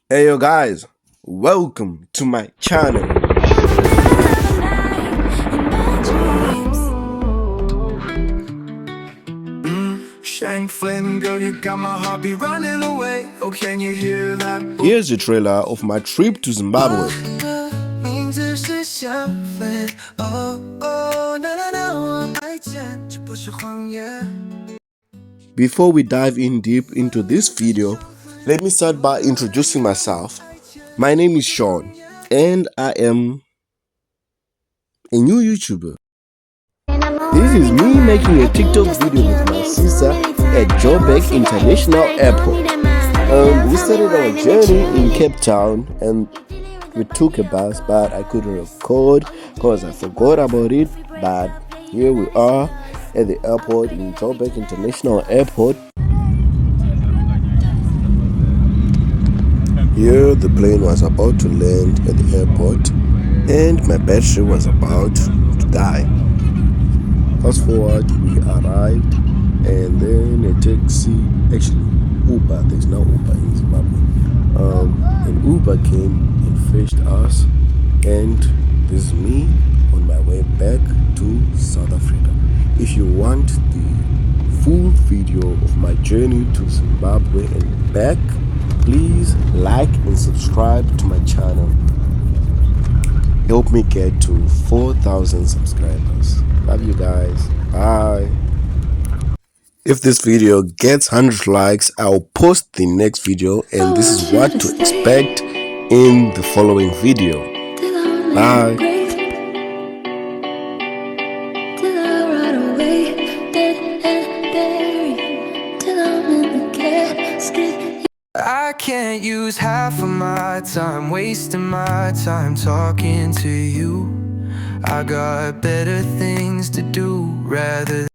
Hey yo guys, welcome to my channel. Shank Flynn, girl, you got my heart be running away. Oh, can you hear that? Here's the trailer of my trip to Zimbabwe. Before we dive in deep into this video, let me start by introducing myself. My name is Sean and I am a new YouTuber. This is me making a TikTok video with my sister at Joburg International Airport. We started our journey in Cape Town and we took a bus, but I couldn't record because I forgot about it. But here we are at the airport in Joburg International Airport. Here the plane was about to land at the airport and my battery was about to die. Fast forward, we arrived and then a taxi, actually Uber, there's no Uber in Zimbabwe. An Uber came and fetched us, and this is me on my way back to South Africa. If you want the full video of my journey to Zimbabwe and back, please like and subscribe to my channel. Help me get to 4,000 subscribers. Love you guys. Bye. If this video gets 100 likes, I'll post the next video, and this is what to expect in the following video. Bye. I can't use half of my time, wasting my time talking to you. I got better things to do rather